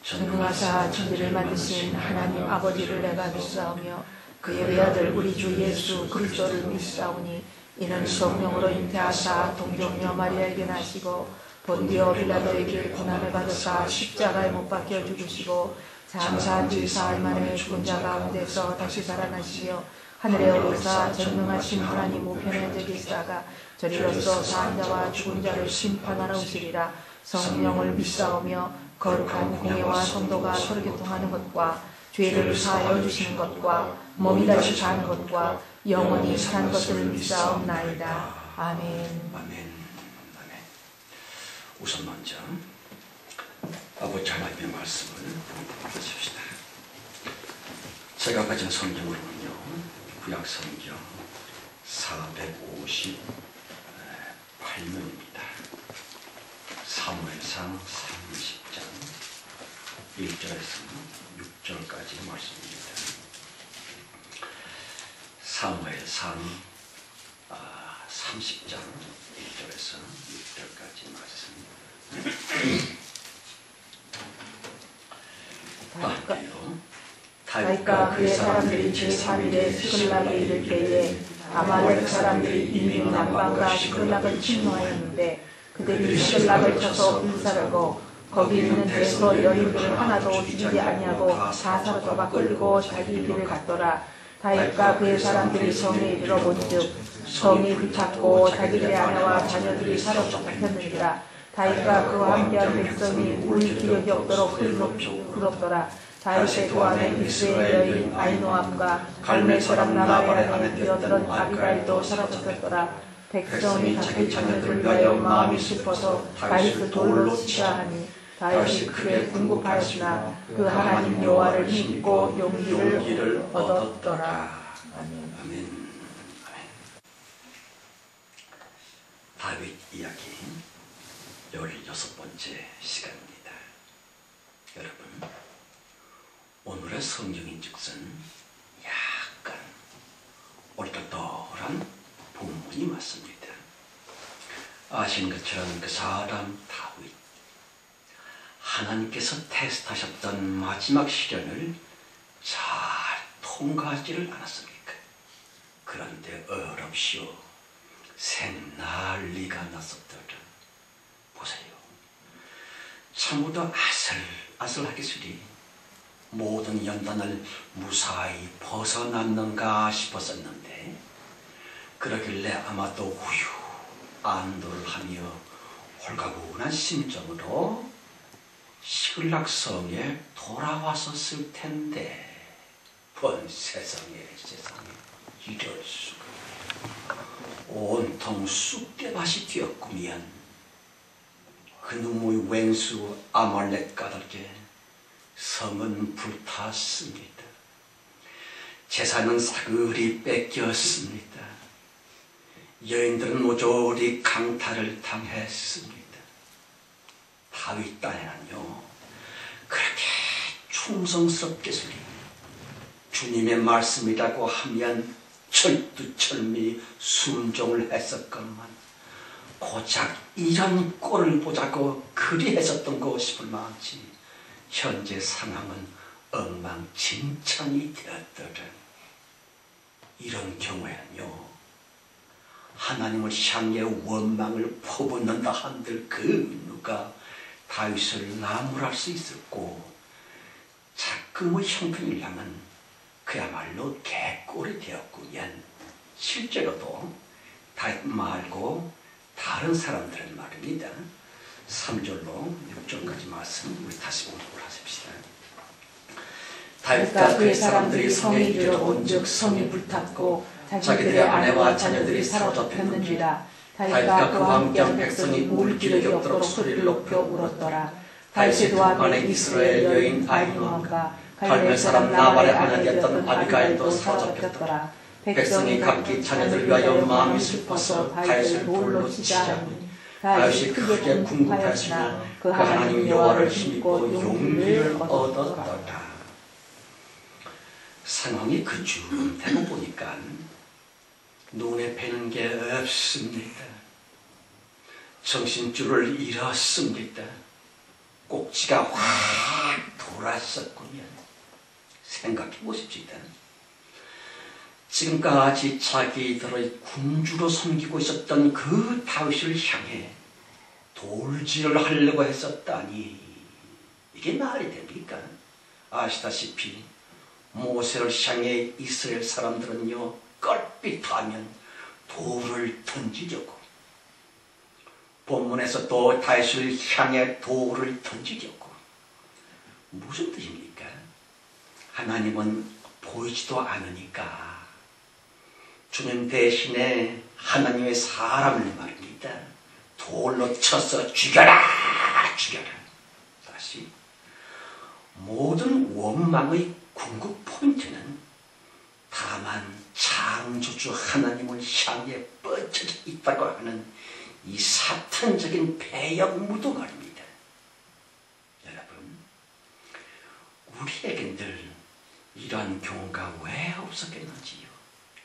전능하사 천지를 만드신 하나님 아버지를 내가 믿사오며 그의 외아들 우리 주 예수 그리스도를 믿사오니 이는 성령으로 잉태하사 동정녀 마리아에게 나시고 본디오 빌라도에게 고난을 받으사 십자가에 못 박혀 죽으시고 장사한 뒤 사흘 만에 죽은 자 가운데서 다시 살아나시며 하늘에 오르사 전능하신 하나님 우편에 앉아 계시다가 저리로서 사한 자와 죽은 자를 심판하러 오시리라. 성령을 믿사오며 거룩한 공예와 성도가 서로 교통하는 것과 죄를 사하여 주시는 것과 몸이 다시 사는 것과 영원히 사는 것을 믿사옵나이다. 아멘. 아멘. 우선 먼저 아버지 하나님의 말씀을 하십시다. 제가 가진 성경으로는요, 구약성경 458면입니다. 사무엘상 30장 1절에서 6절까지 말씀입니다. 사무엘상 30장 1절에서 6절까지 말씀. 다윗과 그의 사람들이 제3일에 시글락에 이를 때에 아말렉 사람들이 이미 남방과 시글락을 침노하였는데 그들이 시글락을 쳐서 불사르고 거기 있는 데서 여인들을 하나도 죽이지 아니하고 다 사로잡아 끌고 자기 길을 갔더라. 다윗과 그의 사람들이 성에 이르러 본즉 성이 불탔고 자기들의 아내와 자녀들이 사로잡혔는지라. 다윗과 그와 함께한 백성이 울 기력이 없도록 흩었더라. 다윗의 두 아내 이스라엘 여인 아히노암과 갈멜 사람 나발의 아내 뛰어들은 아비가일도 사로잡혔더라. 백성이 자기 자녀들을 위하여 마음이 슬퍼서 다윗을 돌로 치자 하니 다윗이 크게 궁급하였으나 그 하나님 여호와를 믿고 용기를 얻었더라. 아멘. 다윗 이야기 16번째 시간입니다. 여러분, 오늘의 성경인즉슨 약간 얼떨떨한 본문이 맞습니다. 아시는 것처럼 그 사람 다윗, 하나님께서 테스트하셨던 마지막 시련을 잘 통과하지를 않았습니까? 그런데 어렵시오 생난리가 났었더라. 보세요. 참으로 아슬아슬하겠으리 모든 연단을 무사히 벗어났는가 싶었었는데, 그러길래 아마도 후유 안도를 하며 홀가분한 심정으로 시글락성에 돌아왔었을 텐데, 본 세상에 이럴 수가. 온통 쑥대밭이 되었구면 그놈의 왼수 아말렉 까닭에 성은 불탔습니다. 재산은 사그리 뺏겼습니다. 여인들은 모조리 강탈을 당했습니다. 다윗 딴에는요, 그렇게 충성스럽게 주님의 말씀이라고 하면 철두철미 순종을 했었건만 고작 이런 꼴을 보자고 그리 했었던 거 싶을 만치 현재 상황은 엉망진창이 되었더라. 이런 경우에는요, 하나님을 향해 원망을 퍼붓는다 한들 그 누가 다윗을 나무랄 수 있었고, 작금의 형편이라면 그야말로 개꼴이 되었구면 실제로도 다윗 말고 다른 사람들은 말입니다. 3절로 6절까지 말씀 우리 다시 공독을 하십시다. 다윗과 그의 사람들이 성에 이르러 온즉 성이 불탔고 자기들의 아내와 자녀들이 사로잡혔는지라. 다윗과 그와 함께한 백성이 울 기력이 없도록 소리를 높여 울었더라. 다윗의 두 아내 이스라엘 여인 아히노암과 갈멜 사람 나발의 아내였던 아비가일도 사로잡혔더라. 백성이 각기 자녀들을 위하여 마음이 슬퍼서 다윗을 돌로 치자 하니 다윗이 크게 궁급하였으나 그 하나님 여호와를 힘입고 용기를 얻었더라. 상황이 그쯤 되고 보니까 눈에 뵈는 게 없습니다. 정신줄을 잃었습니다. 꼭지가 확 돌았었군요. 생각해 보십시다. 지금까지 자기들의 군주로 섬기고 있었던 그 다윗을 향해 돌질을 하려고 했었다니 이게 말이 됩니까? 아시다시피 모세를 향해 이스라엘 사람들은요 껄핏하면 돌을 던지려고, 본문에서 또 다윗을 향해 돌을 던지려고. 무슨 뜻입니까? 하나님은 보이지도 않으니까 주님 대신에 하나님의 사람을 말입니다. 돌로 쳐서 죽여라 죽여라. 다시 모든 원망의 궁극 포인트는 다만 창조주 하나님을 향해 뻗쳐져 있다고 하는 이 사탄적인 배역무도 말입니다. 여러분, 우리에게 늘 이러한 경우가 왜 없었겠는지요?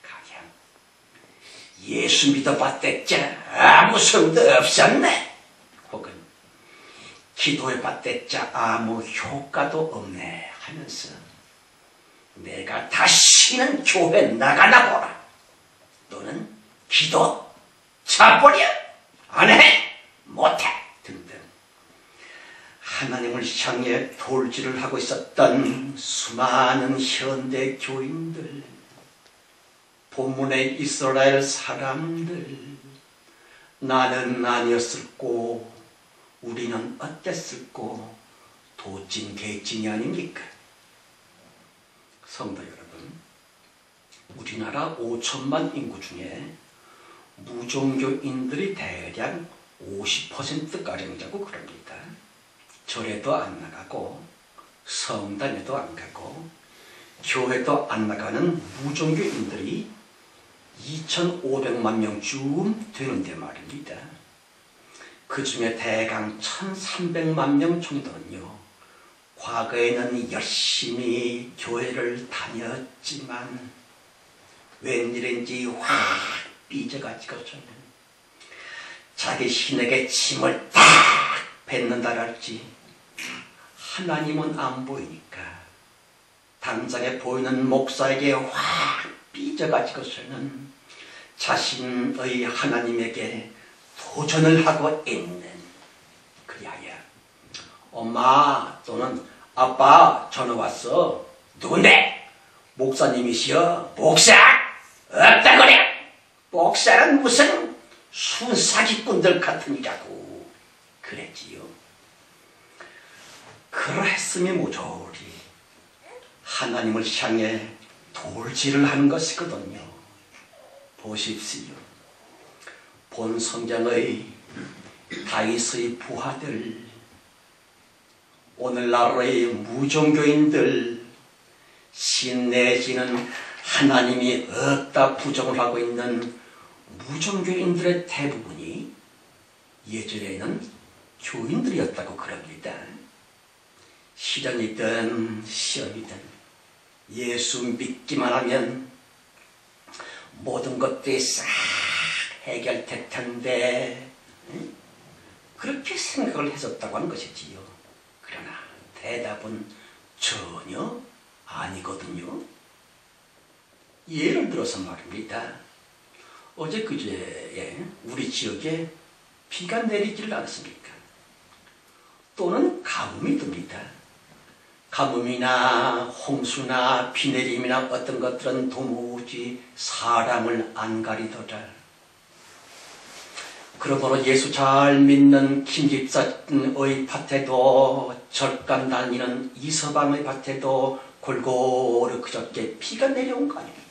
가령 예수 믿어봤댔자 아무 소용도 없었네, 혹은 기도해봤댔자 아무 효과도 없네 하면서 내가 다시는 교회 나가나 보라, 또는 기도 차버려, 안해, 못해 등등 하나님을 향해 돌질을 하고 있었던 수많은 현대 교인들, 본문의 이스라엘 사람들, 나는 아니었을꼬, 우리는 어땠을꼬, 도찐개찐이 아닙니까? 성도 여러분, 우리나라 5천만 인구 중에 무종교인들이 대략 50%가량이라고 그럽니다. 절에도 안 나가고 성당에도 안 가고 교회도 안 나가는 무종교인들이 2,500만 명쯤 되는데 말입니다. 그 중에 대강 1,300만 명 정도는요, 과거에는 열심히 교회를 다녔지만 웬일인지 확 삐져가지고서는 자기 신에게 침을 딱 뱉는다랄지 하나님은 안 보이니까 당장에 보이는 목사에게 확 삐져가지고서는 자신의 하나님에게 도전을 하고 있는, 그리하여 엄마 또는 아빠 전화 왔어. 누군데? 목사님이시여. 목사? 없다 그래. 목사는 무슨 순사기꾼들 같으니라고 그랬지요. 그러했으면 모조리 하나님을 향해 돌질을 하는 것이거든요. 보십시오. 본 성경의 다윗의 부하들, 오늘날의 무종교인들, 신 내지는 하나님이 없다 부정을 하고 있는 무종교인들의 대부분이 예전에는 교인들이었다고 그럽니다. 시련이든 시험이든 예수 믿기만 하면 모든 것들이 싹 해결될 텐데, 그렇게 생각을 했었다고 하는 것이지요. 그러나 대답은 전혀 아니거든요. 예를 들어서 말입니다. 어제 그제에 우리 지역에 비가 내리지를 않습니까? 또는 가뭄이 듭니다. 가뭄이나 홍수나 비 내림이나 어떤 것들은 도무지 사람을 안 가리더라. 그러므로 예수 잘 믿는 김 집사의 밭에도, 절간 다니는 이서방의 밭에도 골고루 그저께 비가 내려온 거 아닙니까?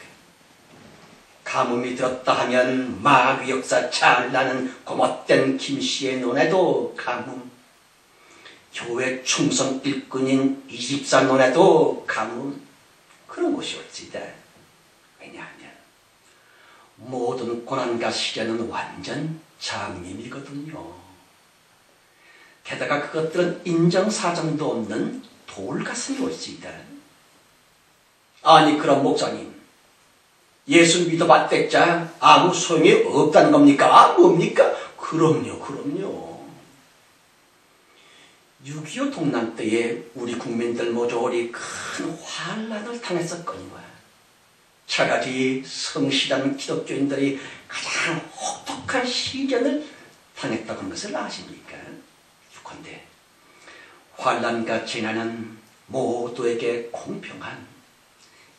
가뭄이 들었다 하면 마귀 역사 잘 나는 고못된 김씨의 눈에도 가뭄, 교회 충성 일꾼인 이 집사 눈에도 가뭄, 그런 것이 올지다. 왜냐하면 모든 고난과 시련은 완전 장님이거든요. 게다가 그것들은 인정사정도 없는 돌가슴이 올지다. 아니 그럼 목사님, 예수 믿어봤댔자 아무 소용이 없다는 겁니까? 뭡니까? 그럼요. 6.25 동란 때에 우리 국민들 모조리 큰 환란을 당했었거니와 차라리 성실한 기독교인들이 가장 혹독한 시련을 당했다고 하는 것을 아십니까? 유컨대 환란과 재난은 모두에게 공평한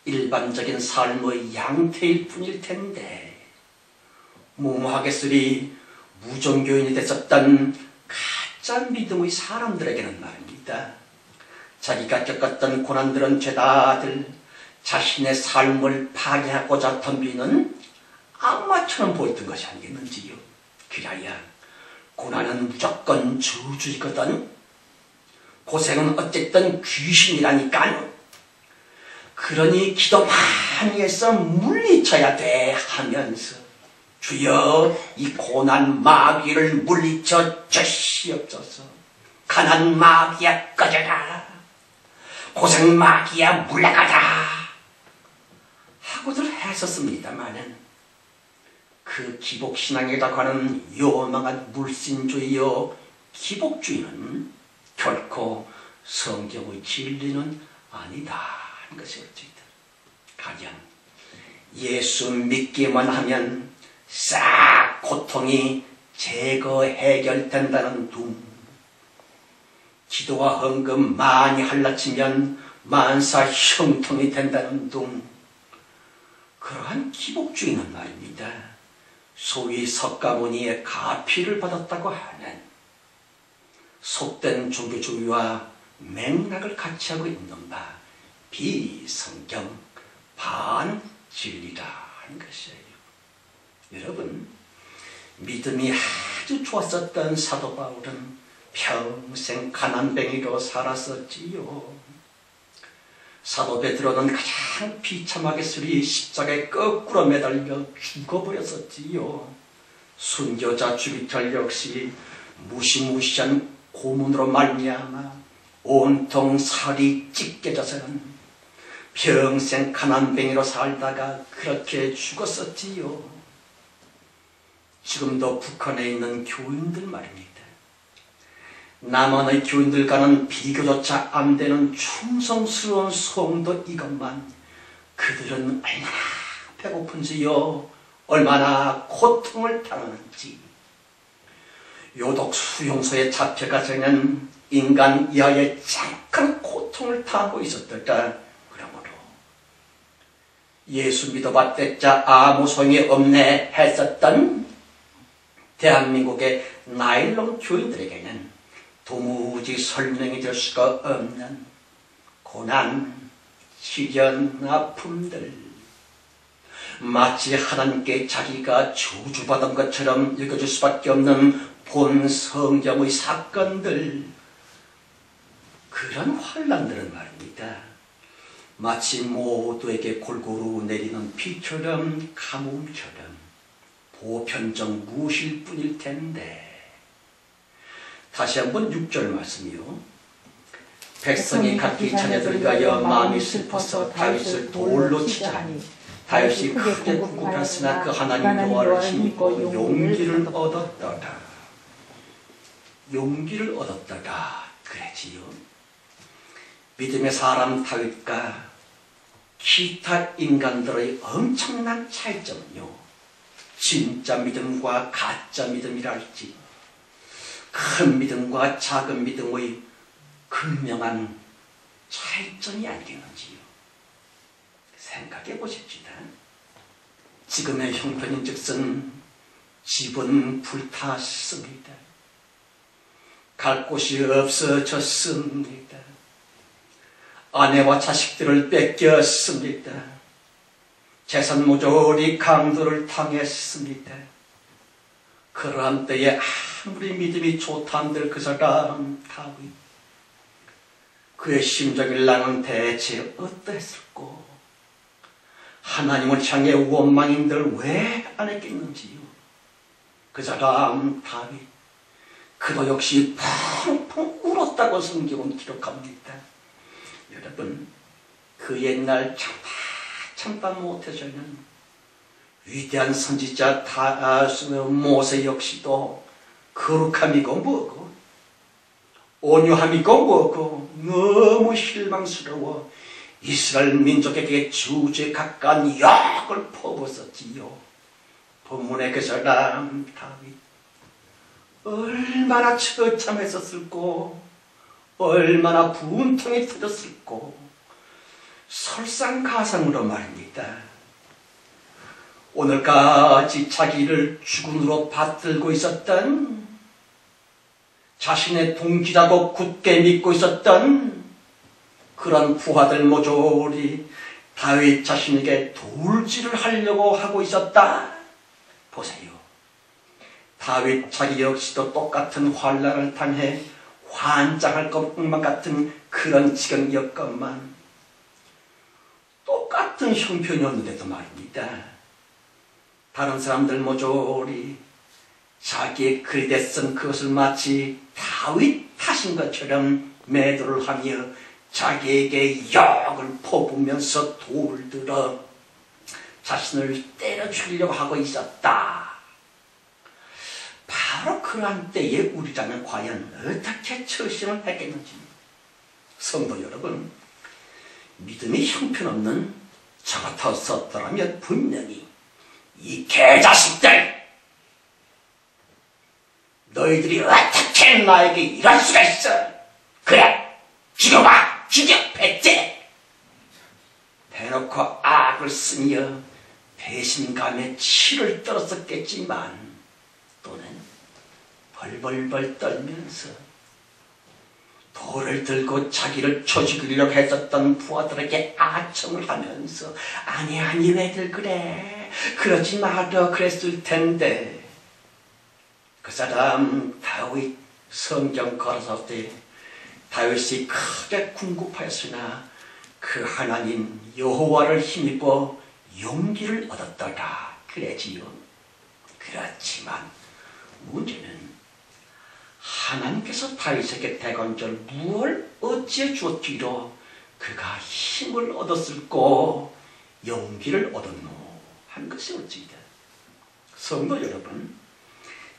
일반적인 삶의 양태일 뿐일 텐데 무모하게 쓰리 무종교인이 됐었던 가짜 믿음의 사람들에게는 말입니다. 자기가 겪었던 고난들은 죄다들 자신의 삶을 파괴하고자 덤비는 악마처럼 보였던 것이 아니겠는지요. 그래야 고난은 무조건 저주이거든. 고생은 어쨌든 귀신이라니까. 그러니 기도 많이 해서 물리쳐야 돼 하면서 주여 이 고난 마귀를 물리쳐 주시옵소서. 가난 마귀야 꺼져라. 고생 마귀야 물러가라 하고들 했었습니다마는 그 기복신앙이라고 하는 요망한 물신주의요 기복주의는 결코 성경의 진리는 아니다 하는 것이었습니다. 가령 예수 믿기만 하면 싹 고통이 제거 해결된다는 둥, 기도와 헌금 많이 할라치면 만사 형통이 된다는 둥, 그러한 기복주의는 말입니다. 소위 석가모니의 가피를 받았다고 하는 속된 종교주의와 맥락을 같이 하고 있는 바 비성경 반진리라 하는 것이에요. 여러분, 믿음이 아주 좋았었던 사도 바울은 평생 가난뱅이로 살았었지요. 사도 베드로는 가장 비참하게 쓰리 십자가에 거꾸로 매달려 죽어버렸었지요. 순교자 주비털 역시 무시무시한 고문으로 말미암아 온통 살이 찢겨져서는 평생 가난뱅이로 살다가 그렇게 죽었었지요. 지금도 북한에 있는 교인들 말입니다. 남한의 교인들과는 비교조차 안 되는 충성스러운 성도 이것만 그들은 얼마나 배고픈지요, 얼마나 고통을 당하는지. 요독 수용소에 잡혀가서는 인간 이하의 잠깐 고통을 당하고 있었더라. 그러므로 예수 믿어봤댔자 아무 소용이 없네 했었던 대한민국의 나일론 교인들에게는 도무지 설명이 될 수가 없는 고난, 시련, 아픔들, 마치 하나님께 자기가 저주받은 것처럼 여겨질 수밖에 없는 본 성경의 사건들, 그런 환난들은 말입니다. 마치 모두에게 골고루 내리는 비처럼 가뭄처럼 보편적 무엇일 뿐일 텐데, 다시 한번 6절 말씀이요. 백성이 각기 자녀들을 위하여 마음이 슬퍼서 다윗을 돌로 치자니 다윗이 크게 궁핍했으나 그 하나님 여호와를 힘입고 용기를 얻었더라. 용기를 얻었더라 그랬지요. 믿음의 사람 다윗과 기타 인간들의 엄청난 차이점은요, 진짜 믿음과 가짜 믿음이랄지 큰 믿음과 작은 믿음의 극명한 차이점이 아니겠는지요. 생각해 보십시다. 지금의 형편인 즉슨 집은 불탔습니다. 갈 곳이 없어졌습니다. 아내와 자식들을 뺏겼습니다. 재산 모조리 강도를 당했습니다. 그러한 때에 아무리 믿음이 좋다 한들 그 사람 다윗, 그의 심정을 나는 대체 어떠했을꼬? 하나님을 향해 원망인들 왜 안 했겠는지요? 그 사람 다윗, 그도 역시 펑펑 울었다고 성경은 기록합니다. 여러분, 그 옛날 참다 못해서는 위대한 선지자 모세 역시도 거룩함이고 뭐고 온유함이 고우고 너무 실망스러워 이스라엘 민족에게 주제 가까운 약을 퍼붓었지요. 본문의 그 사람 다윗 얼마나 처참했었을꼬, 얼마나 분통이 터졌을꼬. 설상가상으로 말입니다. 오늘까지 자기를 주군으로 받들고 있었던, 자신의 동지라고 굳게 믿고 있었던 그런 부하들 모조리 다윗 자신에게 돌질을 하려고 하고 있었다. 보세요. 다윗 자기 역시도 똑같은 환난을 당해 환장할 것만 같은 그런 지경이었건만 똑같은 형편이었는데도 말입니다. 다른 사람들 모조리 자기의 글에 쓴 그것을 마치 다윗 탓인 것처럼 매도를 하며 자기에게 약을 퍼부으면서 돌을 들어 자신을 때려 죽이려고 하고 있었다. 바로 그러한 때에 우리라면 과연 어떻게 처신을 했겠는지. 성도 여러분, 믿음이 형편없는 저 같았었더라면 분명히 이 개자식들, 너희들이 어떻게 나에게 이럴 수가 있어? 그래, 죽여봐! 죽여! 배째! 대놓고 악을 쓰며 배신감에 치를 떨었었겠지만, 또는 벌벌벌 떨면서 돌을 들고 자기를 쳐 죽이려고 했었던 부하들에게 아청을 하면서 아니 왜들 그래, 그러지 마라 그랬을 텐데, 그 사람 다윗 성경 걸어서 때 다윗이 크게 궁급하였으나 그 하나님 여호와를 힘입어 용기를 얻었더라 그래지요. 그렇지만 문제는 하나님께서 다윗에게 대관절 무엇을 어찌해 주었기로 그가 힘을 얻었을꼬, 용기를 얻었노 하는 것이 어찌이다. 성도 여러분,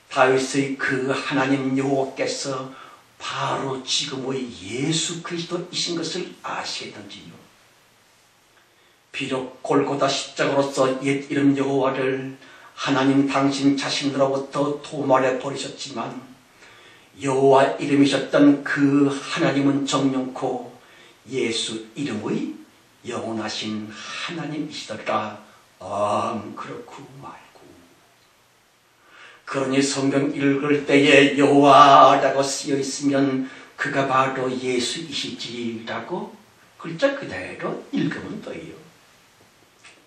다윗의 그 하나님 여호와께서 바로 지금의 예수 그리스도이신 것을 아시겠는지요? 비록 골고다 십자가로서 옛 이름 여호와를 하나님 당신 자신으로부터 도말해 버리셨지만 여호와 이름이셨던 그 하나님은 정령코 예수 이름의 영원하신 하나님이시더라. 그렇고 말고. 그러니 성경 읽을 때에 여호와라고 쓰여 있으면 그가 바로 예수이시지라고 글자 그대로 읽으면 돼요.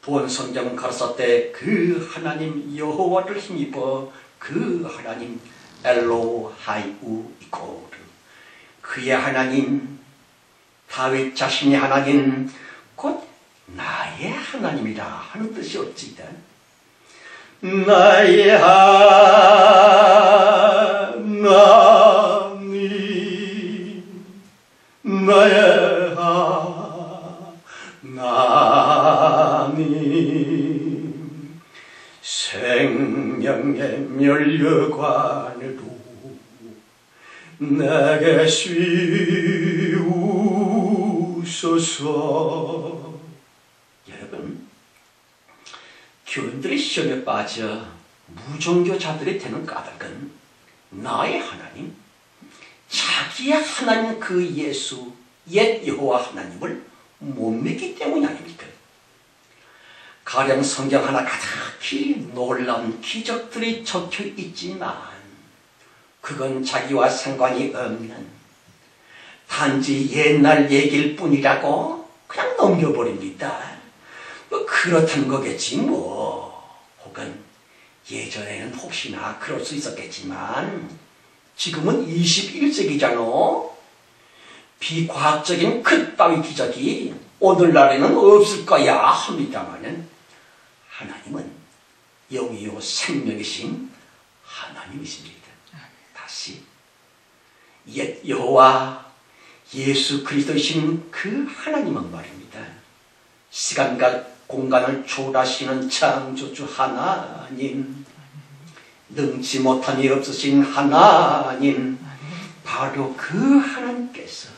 본 성경 가르쳐 때 그 하나님 여호와를 힘입어 그 하나님 엘로하이우 이코르, 그의 하나님, 다윗 자신의 하나님, 곧 나의 하나님이라 하는 뜻이 어찌다. 나의 하나님, 나의 하나님, 생명의 면류관으로 내게 씌우소서. 여러분, 교인들이 시험에 빠져 무종교자들이 되는 까닭은 나의 하나님, 자기의 하나님 그 예수, 옛 여호와 하나님을 못 믿기 때문이 아닙니까? 가령 성경 하나 가득히 놀라운 기적들이 적혀 있지만 그건 자기와 상관이 없는 단지 옛날 얘기일 뿐이라고 그냥 넘겨버립니다. 뭐 그렇다는 거겠지 뭐. 혹은 예전에는 혹시나 그럴 수 있었겠지만 지금은 21세기잖아. 비과학적인 그따위 기적이 오늘날에는 없을 거야 합니다마는 하나님은 영이요 생명이신 하나님이십니다. 다시 옛 여호와 예수 그리스도이신 그 하나님은 말입니다. 시간과 공간을 초월하시는 창조주 하나님, 능치 못한 일 없으신 하나님, 바로 그 하나님께서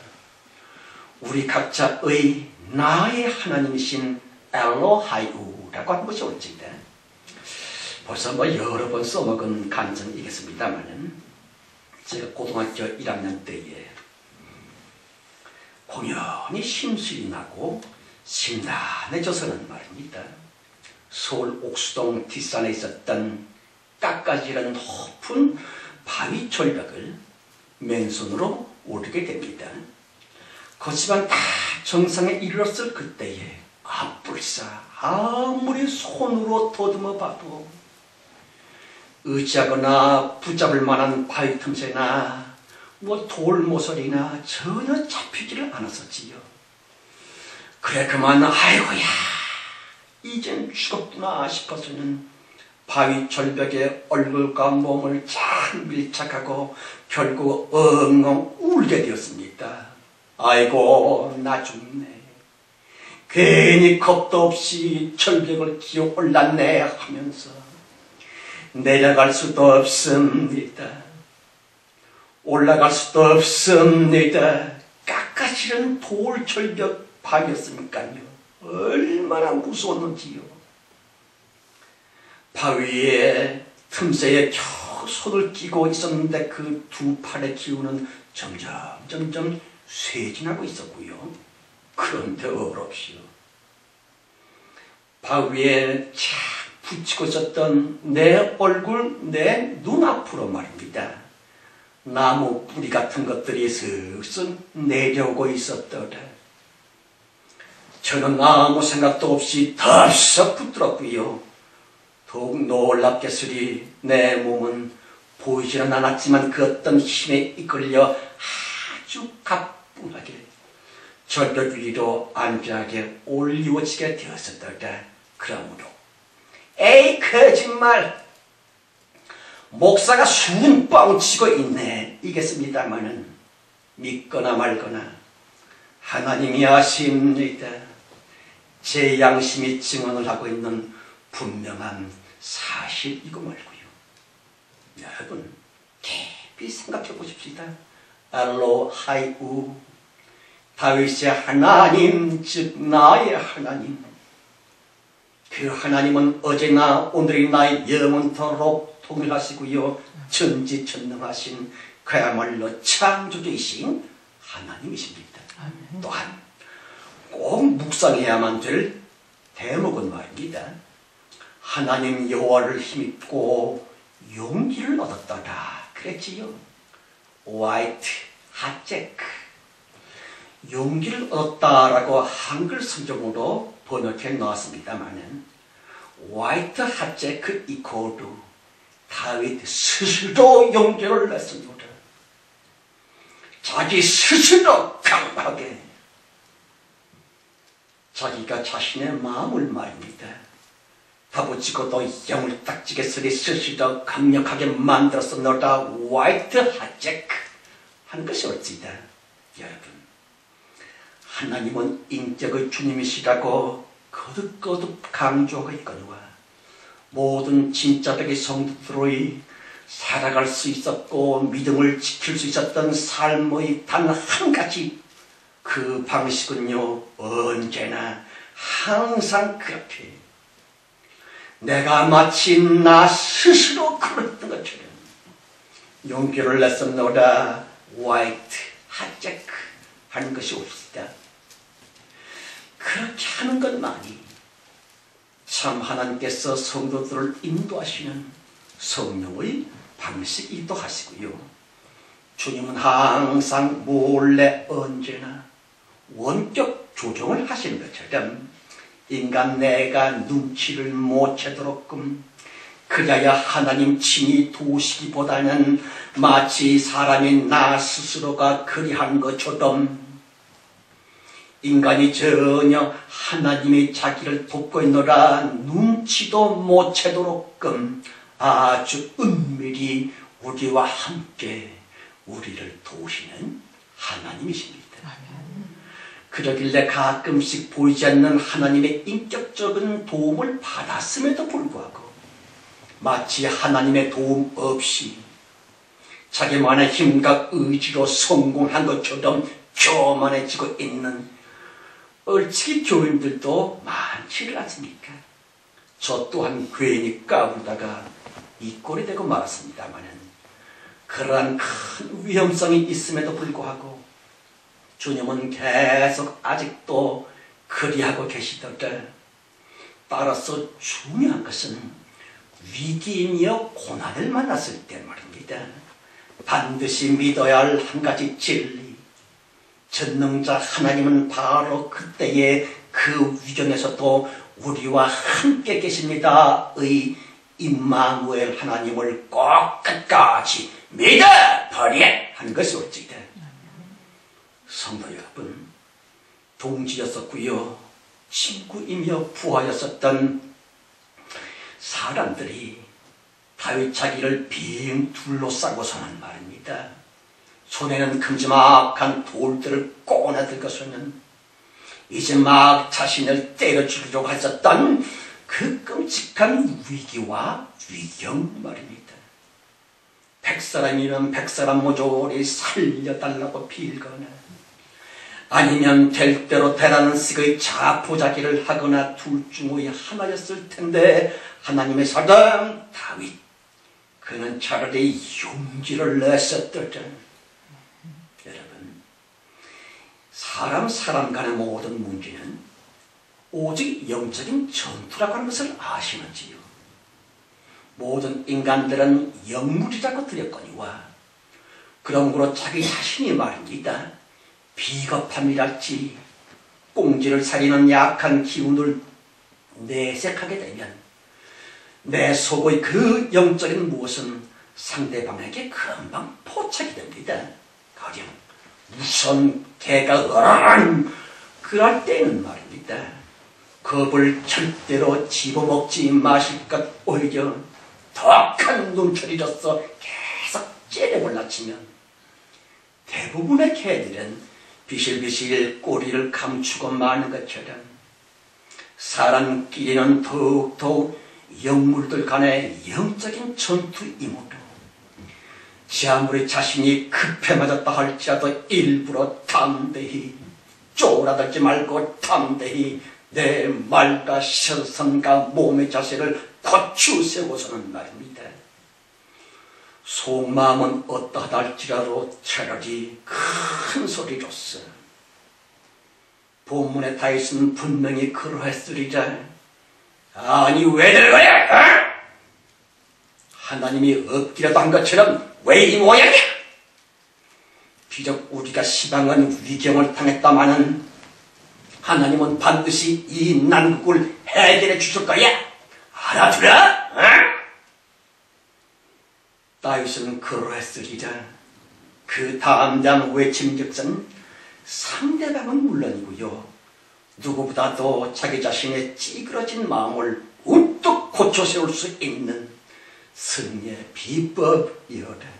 우리 각자의 나의 하나님이신 엘로하이우라고 하는 것이 올지다. 벌써 여러 번 써먹은 간증이겠습니다만은 제가 고등학교 1학년 때에 공연히 심술이 나고 심란해져서는 말입니다. 서울 옥수동 뒷산에 있었던 깎아지른 높은 바위 절벽을 맨손으로 오르게 됩니다. 그렇지만 다 정상에 이르렀을 그때에 불사 아무리 손으로 더듬어 봐도 의지하거나 붙잡을 만한 바위 틈새나 돌모서리나 전혀 잡히지를 않았었지요. 그래 그만 아이고야 이젠 죽었구나 싶어서는 바위 절벽에 얼굴과 몸을 잘 밀착하고 결국 엉엉 울게 되었습니다. 아이고 나 죽네. 괜히 겁도 없이 절벽을 기어 올랐네 하면서 내려갈 수도 없습니다. 올라갈 수도 없습니다. 깎아지른 돌절벽 바위였으니까요. 얼마나 무서웠는지요. 바위에 틈새에 겨우 손을 끼고 있었는데 그 두 팔의 기운은 점점 쇠진하고 있었고요. 그런데 어렵시오. 바위에 착 붙이고 있었던 내 얼굴, 내 눈앞으로 말입니다. 나무 뿌리 같은 것들이 슬슬 내려오고 있었더라. 저는 아무 생각도 없이 덜썩 붙들었고요. 더욱 놀랍게스리 내 몸은 보이지는 않았지만 그 어떤 힘에 이끌려 아주 가뿐하게 절벽 위로 안전하게 올리워지게 되었었더라. 그러므로 에이 거짓말! 목사가 순뻥 치고 있네 이겠습니다마는 믿거나 말거나 하나님이 아십니다. 제 양심이 증언을 하고 있는 분명한 사실이고 말고요. 여러분 깊이 생각해 보십시다. 엘로하이우 다윗의 하나님 즉 나의 하나님. 그 하나님은 어제나 오늘이나 영원토록 동일하시고요. 전지전능하신 그야말로 창조주이신 하나님이십니다. 아멘. 또한 꼭 묵상해야만 될 대목은 말입니다. 하나님 여호와를 힘입고 용기를 얻었더라 그랬지요. 화이트 핫제크 용기를 얻었다라고 한글 성경으로 번역해 놓았습니다만은 화이트 핫제크 이코르 다윗 스스로 용기를 냈습니다. 자기 스스로 강하게 자기가 자신의 마음을 말입니다. 다부치고도 영을딱지게 스스로 강력하게 만들어서 너다 화이트 핫제크 하는 것이 옳지다. 여러분 하나님은 인격의 주님이시라고 거듭거듭 강조하고 있거니와 모든 진짜되게 성도들의 살아갈 수 있었고 믿음을 지킬 수 있었던 삶의 단 한 가지 그 방식은요 언제나 항상 그렇게 내가 마치 나 스스로 그랬던 것처럼 용기를 냈었노라 화이트 핫제크 하는 것이 옳습니다. 그렇게 하는 것만이 참 하나님께서 성도들을 인도하시는 성령의 방식이기도 하시고요. 주님은 항상 몰래 언제나 원격 조정을 하시는 것처럼 인간 내가 눈치를 못 채도록끔 그래야 하나님 친히 도우시기보다는 마치 사람이 나 스스로가 그리한 것처럼 인간이 전혀 하나님이 자기를 돕고 있노라 눈치도 못 채도록끔 아주 은밀히 우리와 함께 우리를 도우시는 하나님이십니다. 그러길래 가끔씩 보이지 않는 하나님의 인격적인 도움을 받았음에도 불구하고 마치 하나님의 도움 없이 자기만의 힘과 의지로 성공한 것처럼 교만해지고 있는 얼치기 교인들도 많지를 않습니까? 저 또한 괜히 까불다가 이 꼴이 되고 말았습니다마는 그러한 큰 위험성이 있음에도 불구하고 주님은 계속 아직도 그리하고 계시더라. 따라서 중요한 것은 위기이며 고난을 만났을 때 말입니다. 반드시 믿어야 할 한 가지 진리. 전능자 하나님은 바로 그때의 그 위경에서도 우리와 함께 계십니다의 임마누엘 하나님을 꼭 끝까지 믿어버려 하는 것이 옳지다. 성도 여러분, 동지였었고요, 친구이며 부하였었던 사람들이 다윗 자기를 빙 둘러싸고서는 말입니다. 손에는 큼지막한 돌들을 꺼내들고서는 이제 막 자신을 때려 죽이려고 했었던 그 끔찍한 위기와 위경 말입니다. 100사람이면 100사람 모조리 살려달라고 빌거나 아니면 될 대로 되라는 식의 자포자기를 하거나 둘 중의 하나였을 텐데 하나님의 사람 다윗, 그는 차라리 용기를 냈었더라. 여러분, 사람 간의 모든 문제는 오직 영적인 전투라고 하는 것을 아시는지요? 모든 인간들은 영물이라고 들었거니와 그러므로 자기 자신이 말입니다. 비겁함이랄지 꽁지를 살리는 약한 기운을 내색하게 되면 내 속의 그 영적인 무엇은 상대방에게 금방 포착이 됩니다. 가령 무슨 개가 으르렁 그럴 때는 말입니다. 겁을 절대로 집어먹지 마실 것, 오히려 더 큰 눈초리로서 계속 째려볼라치면 대부분의 개들은 비실비실 꼬리를 감추고 마는 것처럼 사람끼리는 더욱더욱 영물들 간의 영적인 전투이므로 아무리 자신이 급해 맞았다 할지라도 일부러 담대히 쪼그라들지 말고 담대히 내 말과 시선과 몸의 자세를 고추 세우고서는 말입니다. 속마음은 어떠하다 할지라도 차라리 큰 소리로서 본문의 다윗은 분명히 그러했으리라. 아니 왜들 그래? 어? 하나님이 없기라도 한 것처럼 왜 이 모양이야? 비록 우리가 시방은 위경을 당했다마는 하나님은 반드시 이 난국을 해결해 주실 거야. 알아들어? 어? 다윗은 그러했으리라. 그 담대한 외침즉슨 상대방은 물론이고요, 누구보다도 자기 자신의 찌그러진 마음을 우뚝 고쳐 세울 수 있는 승리의 비법이오라.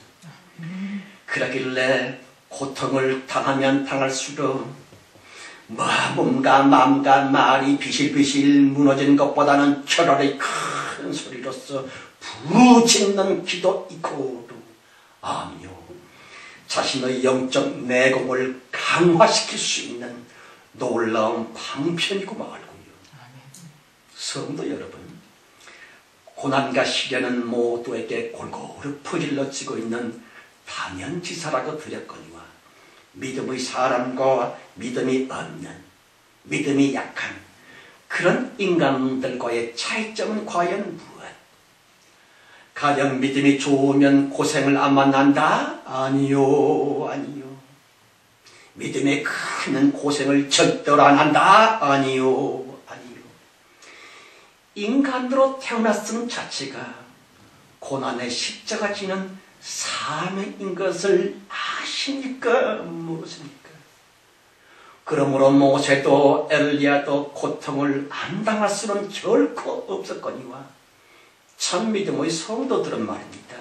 그러길래 고통을 당하면 당할수록 몸과 마음과 말이 비실비실 무너지는 것보다는 차라리 큰 소리로서 부르짖는 기도이고도 아니요, 자신의 영적 내공을 강화시킬 수 있는 놀라운 방편이고 말고요. 성도 여러분, 고난과 시련은 모두에게 골고루 퍼질러지고 있는 당연지사라고 드렸거니와 믿음의 사람과 믿음이 없는, 믿음이 약한 그런 인간들과의 차이점은 과연 무엇? 가령 믿음이 좋으면 고생을 안 만난다? 아니요, 아니요. 믿음이 크면 고생을 절대로 안 한다? 아니요, 아니요. 인간으로 태어났음 자체가 고난의 십자가 지는 사명인 것을 아십니까? 무엇입니까? 그러므로 모세도 엘리야도 고통을 안 당할 수는 결코 없었거니와 참 믿음의 성도들은 말입니다.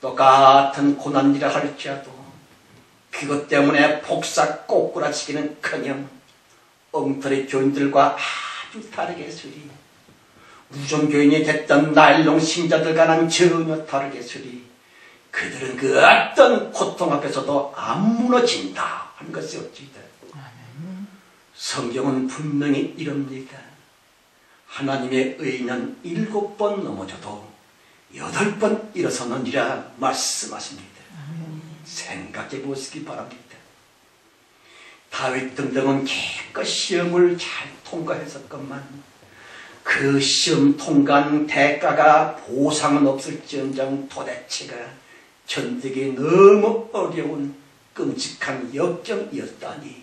똑같은 고난이라 할지라도 그것 때문에 폭삭 꼬꾸라치기는커녕 엉터리 교인들과 아주 다르게 서리, 우정교인이 됐던 나일론 신자들과는 전혀 다르게 서리, 그들은 그 어떤 고통 앞에서도 안 무너진다 하는 것이었지다. 성경은 분명히 이럽니다. 하나님의 의인은 7번 넘어져도 8번 일어서느니라 말씀하십니다. 생각해 보시기 바랍니다. 다윗 등등은 기껏 시험을 잘 통과했었건만 그 시험 통과한 대가가 보상은 없을지언정 도대체가 견디기 너무 어려운 끔찍한 역경이었다니.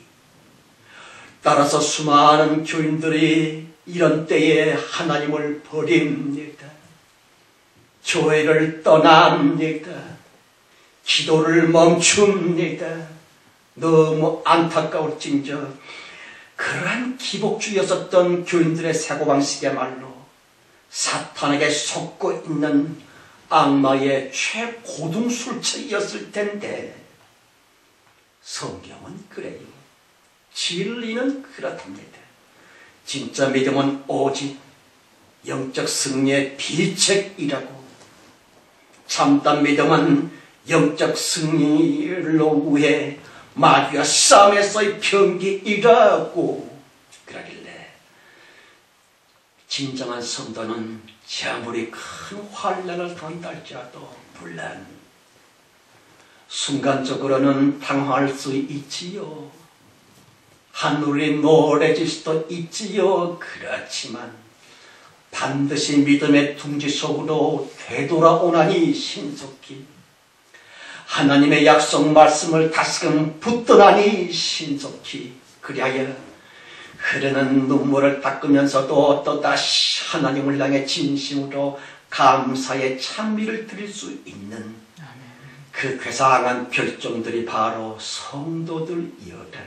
따라서 수많은 교인들이 이런 때에 하나님을 버립니다. 교회를 떠납니다. 기도를 멈춥니다. 너무 안타까울진저 그러한 기복주의였었던 교인들의 사고방식이야말로 사탄에게 속고 있는 악마의 최고등술책이었을 텐데 성경은 그래요. 진리는 그렇답니다. 진짜 믿음은 오직 영적 승리의 비책이라고. 참담 믿음은 영적 승리를 위해 마귀와 싸움에서의 병기이라고. 그러길래 진정한 성도는 아무리 큰 환난을 당한다 할지라도 물론 순간적으로는 당황할 수 있지요. 하늘이 노래질 수도 있지요. 그렇지만 반드시 믿음의 둥지 속으로 되돌아오나니 신속히 하나님의 약속 말씀을 다시금 붙드나니 신속히 그리하여 흐르는 눈물을 닦으면서도 또다시 하나님을 향해 진심으로 감사의 찬미를 드릴 수 있는 그 괴상한 별종들이 바로 성도들이어라.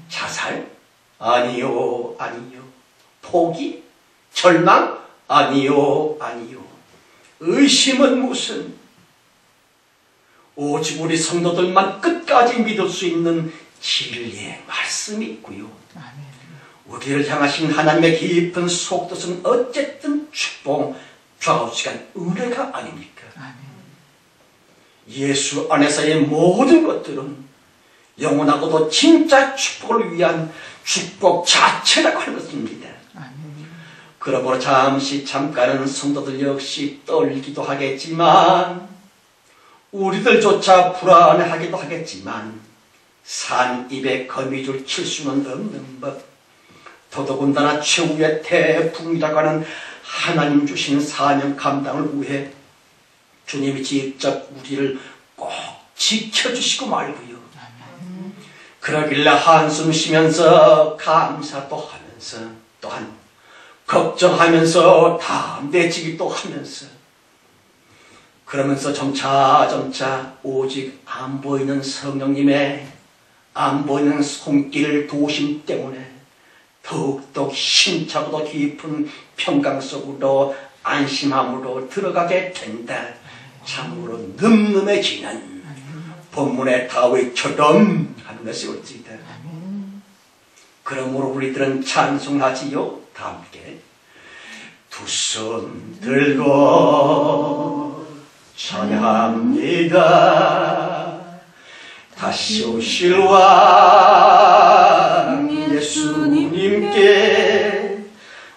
자살? 아니요, 아니요. 포기? 절망? 아니요, 아니요. 의심은 무슨? 오직 우리 성도들만 끝까지 믿을 수 있는 진리의 말씀이 있고요. 우리를 향하신 하나님의 깊은 속뜻은 어쨌든 축복, 좌우지간 은혜가 아닙니까? 예수 안에서의 모든 것들은 영원하고도 진짜 축복을 위한 축복 자체라고 하는 것입니다. 그러므로 잠깐은 성도들 역시 떨기도 하겠지만 우리들조차 불안해하기도 하겠지만 산 입에 거미줄 칠 수는 없는 법. 더더군다나 최후의 태풍이라고 하는 하나님 주신 사명 감당을 위해 주님이 직접 우리를 꼭 지켜주시고 말고요. 그러길래 한숨 쉬면서 감사도 하면서 또한 걱정하면서 담대지기도 하면서 그러면서 점차 오직 안 보이는 성령님의 안 보이는 손길 도심 때문에 더욱더 힘차고도 깊은 평강 속으로 안심함으로 들어가게 된다. 참으로 늠름해지는 본문의 다윗처럼 하는 것이 옳지다. 그러므로 우리들은 찬송하지요. 다 함께 두 손 들고 찬양합니다. 다시 오실 왕 예수님께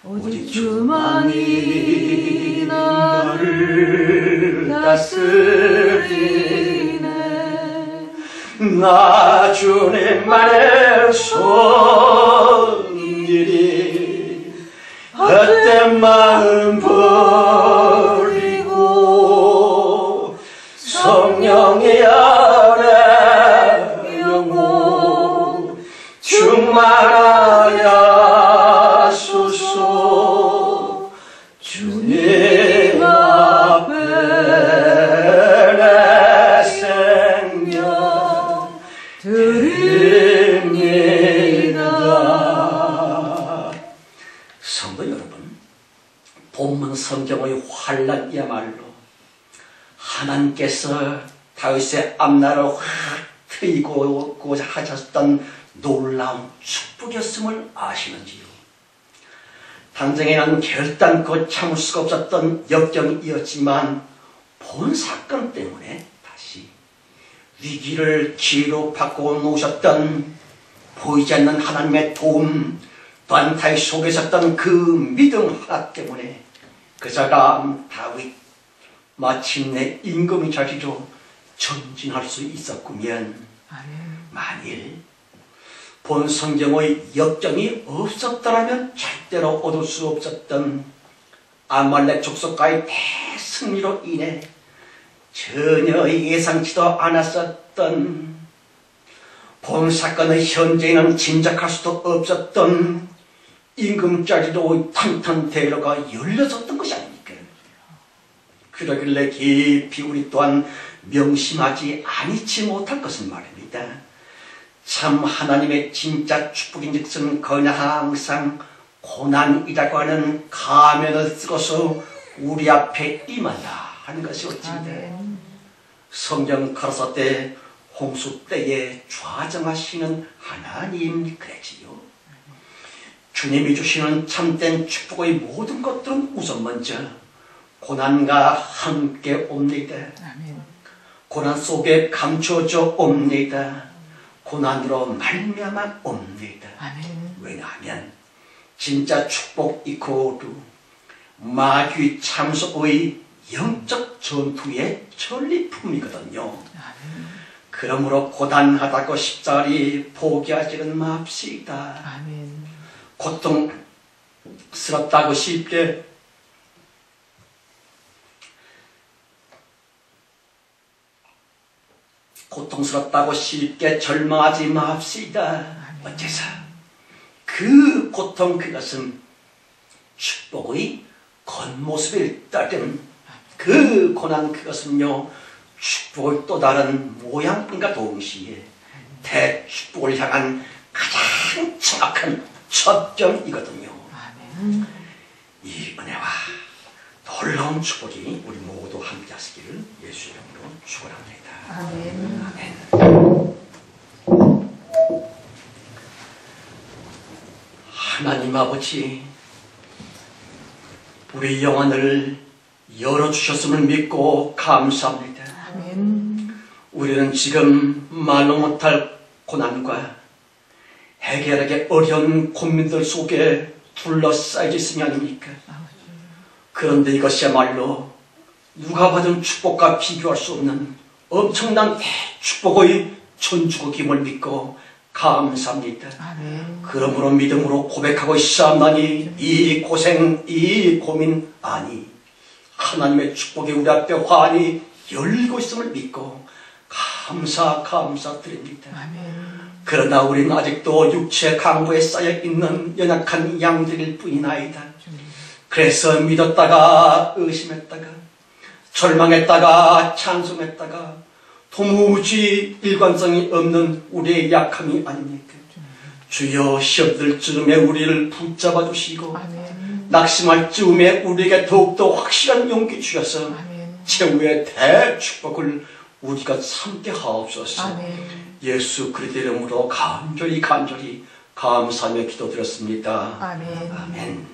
오직 주만이 나를 다스리네. 나 주님만의 손길이 헛된 마음 버리고 성령의 안에 영혼 충만하여 소서. 주님 앞에 내 생명 드립니다. 성도 여러분, 본문 성경의 환란이야말로 하나님께서 다윗의 앞날을 확 트이고자 하셨던 놀라운 축복이었음을 아시는지요? 당장에는 결단코 참을 수가 없었던 역경이었지만 본 사건 때문에 위기를 기회로 바꿔 놓으셨던 보이지 않는 하나님의 도움, 또한 다윗 속에 있었던 그 믿음 하나 때문에 그 사람 다윗 마침내 임금의 자리로 전진할 수 있었구면, 만일 본 성경의 역정이 없었더라면 절대로 얻을 수 없었던 아말렉 족속과의 대승리로 인해 전혀 예상치도 않았었던, 본 사건의 현재는 짐작할 수도 없었던 임금 자리로 탄탄대로가 열렸었던 것이 아닙니까? 그러길래 깊이 우리 또한 명심하지 아니치 못할 것은 말입니다. 참 하나님의 진짜 축복인즉슨 그냥 항상 고난이라고 하는 가면을 쓰고서 우리 앞에 임한다 하는 것이 어찌입니다. 성경 가라사 때 홍수 때에 좌정하시는 하나님 그랬지요. 주님이 주시는 참된 축복의 모든 것들은 우선 먼저 고난과 함께 옵니다. 고난 속에 감춰져 옵니다. 고난으로 말미암아 옵니다. 왜냐하면 진짜 축복 이코르 마귀 참석의 영적 전투의 전리품이거든요. 그러므로 고단하다고 십자리 포기하지는 맙시다. 고통스럽다고 쉽게 절망하지 맙시다. 어째서? 그 고통 그것은 축복의 겉모습일 따름, 그 고난 그것은요 축복의 또 다른 모양인가 동시에 대축복을 향한 가장 정확한 접점이거든요. 이 은혜와 놀라운 축복이 우리 모두 함께 하시기를 예수 이름으로 축원합니다. 아멘. 하나님 아버지, 우리 영혼을 열어주셨음을 믿고 감사합니다. 우리는 지금 말로 못할 고난과 해결하기 어려운 고민들 속에 둘러싸여 있으니 아닙니까? 그런데 이것이야말로 누가 받은 축복과 비교할 수 없는 엄청난 대축복의 전주곡임을 믿고 감사합니다. 그러므로 믿음으로 고백하고 있사옵나니 이 고생, 이 고민 아니 하나님의 축복이 우리 앞에 환히 열리고 있음을 믿고 감사드립니다. 그러나 우리는 아직도 육체 강부에 쌓여있는 연약한 양들일 뿐이나이다. 그래서 믿었다가 의심했다가 절망했다가 찬송했다가 도무지 일관성이 없는 우리의 약함이 아닙니까? 주여 시험들 즈음에 우리를 붙잡아 주시고 낙심할 즈음에 우리에게 더욱더 확실한 용기 주셔서 최후의 대축복을 우리가 삼게 하옵소서. 예수 그리스도의 이름으로 간절히 감사하며 기도드렸습니다. 아멘.